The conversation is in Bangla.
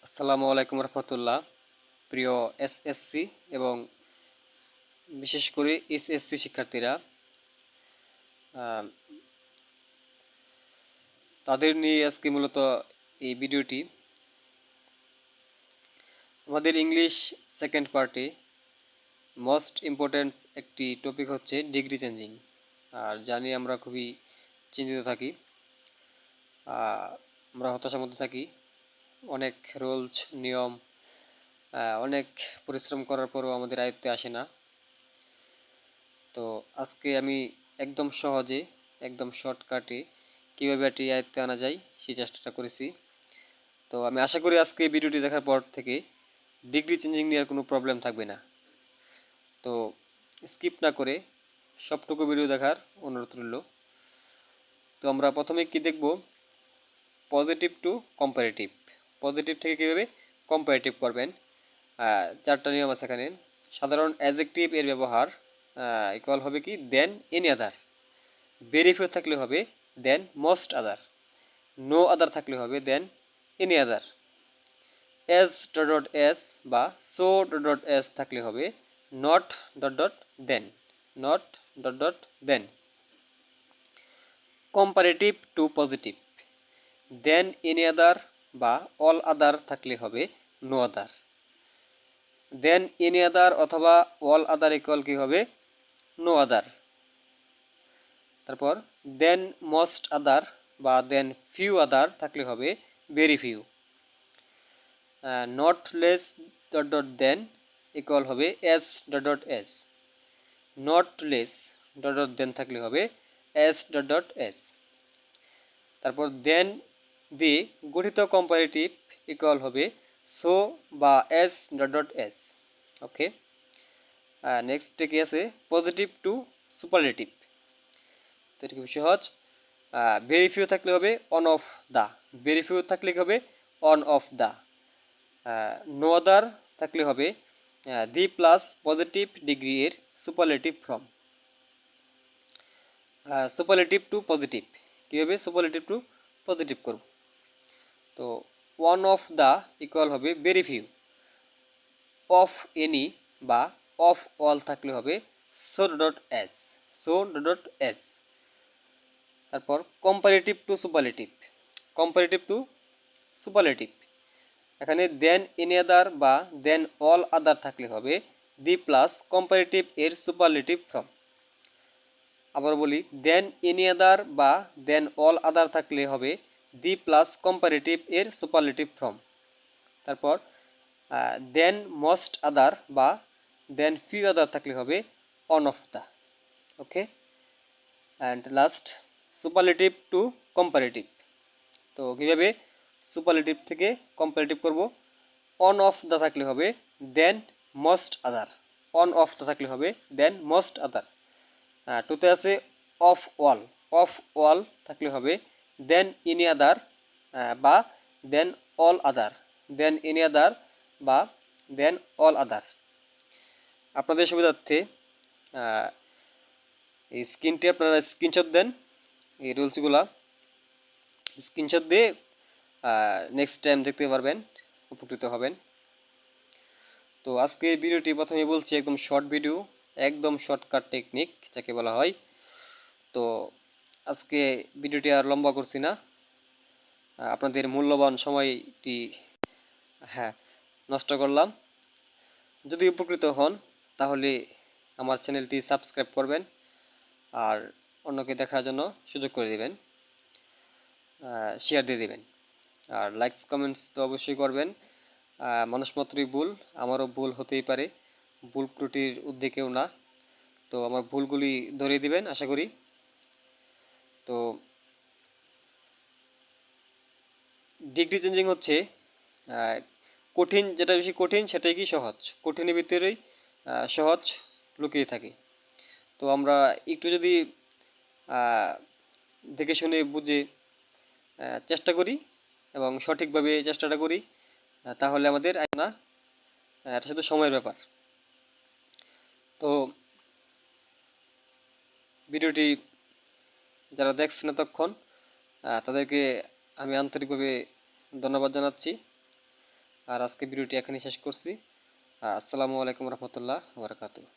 আসসালামু আলাইকুম রহমতুল্লাহ। প্রিয় এসএসসি এবং বিশেষ করে এসএসসি শিক্ষার্থীরা, আহ, তাদের নিয়ে আজকে মূলত এই ভিডিওটি। আমাদের ইংলিশ সেকেন্ড পার্টে মোস্ট ইম্পর্ট্যান্ট একটি টপিক হচ্ছে ডিগ্রি চেঞ্জিং। আর জানি আমরা খুবই চিন্তিত থাকি, আমরা হতাশার মধ্যে থাকি। অনেক রুলস নিয়ম, অনেক পরিশ্রম করার পরও আমাদের আয়ত্তে আসে না। তো আজকে আমি একদম সহজে, একদম শর্টকাটে কীভাবে এটি আয়ত্তে আনা যায় সেই চেষ্টাটা করেছি। তো আমি আশা করি আজকে এই ভিডিওটি দেখার পর থেকে ডিগ্রি চেঞ্জিং নিয়ে আর কোনো প্রবলেম থাকবে না। তো স্কিপ না করে সবটুকু ভিডিও দেখার অনুরোধ রইল। তো আমরা প্রথমে কি দেখব? Positive to comparative. পজিটিভ থেকে কীভাবে কম্পারেটিভ করবেন, চারটা নিয়ম আছে এখানে। সাধারণ অ্যাডজেক্টিভ এর ব্যবহার ইকুয়াল হবে কি than any other. Very few থাকলে হবে than most other. No other থাকলে হবে than any other. As dot dot as বা সো ডট ডট এস থাকলে হবে not dot dot than. Not dot dot than. Comparative to positive, than any other বা অল আদার থাকলে হবে নো আদার। দেন এনি আদার অথবা অল আদার ইকুয়াল কি হবে নো আদার। তারপর দেন মোস্ট আদার বা দেন ফিউ আদার থাকলে হবে very few. Not less dot dot than equal হবে as dot dot as. Not less dot dot than থাকলে হবে এস ডট ডট এস। তারপর দেন দিয়ে গঠিত কম্পারেটিভ ইকুয়াল হবে সো বা as dot dot as. Okay, next কি আছে? Positive to superlative. তো এটা খুব সহজ। ভেরি ফিউ থাকলে হবে one of the. Very few থাকলে কি হবে one of the. No other থাকলে হবে দি প্লাস পজিটিভ ডিগ্রি এর superlative form. Superlative to positive কীভাবে সুপারলেটিভ টু পজিটিভ করব? তো ওয়ান অফ দা ইকুয়াল হবে ভেরি ফিউ। অফ এনি বা অফ অল থাকলে হবে so dot as. So dot as. তারপর comparative to superlative. Comparative to superlative, এখানে দেন এনি আদার বা দেন অল আদার থাকলে হবে দি প্লাস কম্পারেটিভ এর সুপারলেটিভ ফর্ম। আবার বলি, দেন এনি আদার বা দেন অল আদার থাকলে হবে দি প্লাস কম্পারেটিভ এর সুপারলেটিভ ফর্ম। তারপর দেন মোস্ট আদার বা দেন ফিউ আদার থাকলে হবে one of the. Okay, and last superlative to comparative. তো কীভাবে সুপারলেটিভ থেকে কম্পারেটিভ করব? অন অফ দা থাকলে হবে than most other. One of the থাকলে হবে দেন মোস্ট আদার। টুতে আছে অফ অল। অফ অল থাকলে হবে দেন এনি আদার বা দেন অল আদার। দেন এনি আদার বা দেন অল আদার। আপনাদের সুবিধার্থে এই স্ক্রিনটি আপনারা স্ক্রিনশট দেন। এই রুলসগুলা স্ক্রিনশট দিয়ে নেক্সট টাইম দেখতে পারবেন, উপকৃত হবেন। তো আজকে ভিডিওটি প্রথমে বলছি একদম শর্ট ভিডিও, একদম শর্টকাট টেকনিক যাকে বলা হয়। তো আজকে ভিডিওটি আর লম্বা করছি না, আপনাদের মূল্যবান সময়টি নষ্ট করলাম। যদি উপকৃত হন তাহলে আমার চ্যানেলটি সাবস্ক্রাইব করবেন আর অন্যকে দেখার জন্য সুযোগ করে দেবেন, শেয়ার দিয়ে দেবেন। আর লাইকস কমেন্টস তো অবশ্যই করবেন। মানুষ মাত্রই ভুল, আমারও ভুল হতেই পারে, ভুল ত্রুটির ঊর্ধ্বে কেউ না। তো আমার ভুলগুলি ধরিয়ে দিবেন আশা করি। তো ডিগ্রি চেঞ্জিং হচ্ছে কঠিন, যেটা বেশি কঠিন সেটাই কি সহজ, কঠিনের ভিতরেই সহজ লুকিয়ে থাকে। তো আমরা একটু যদি দেখে শুনে বুঝে চেষ্টা করি এবং সঠিকভাবে চেষ্টাটা করি, তাহলে আমাদের না, এটা শুধু সময়ের ব্যাপার। তো ভিডিওটি যারা দেখছেন এতক্ষণ তাদেরকে আমি আন্তরিকভাবে ধন্যবাদ জানাচ্ছি। আর আজকে ভিডিওটি এখানেই শেষ করছি। আসসালামু আলাইকুম রহমতুল্লাহ বারাকাতুহু।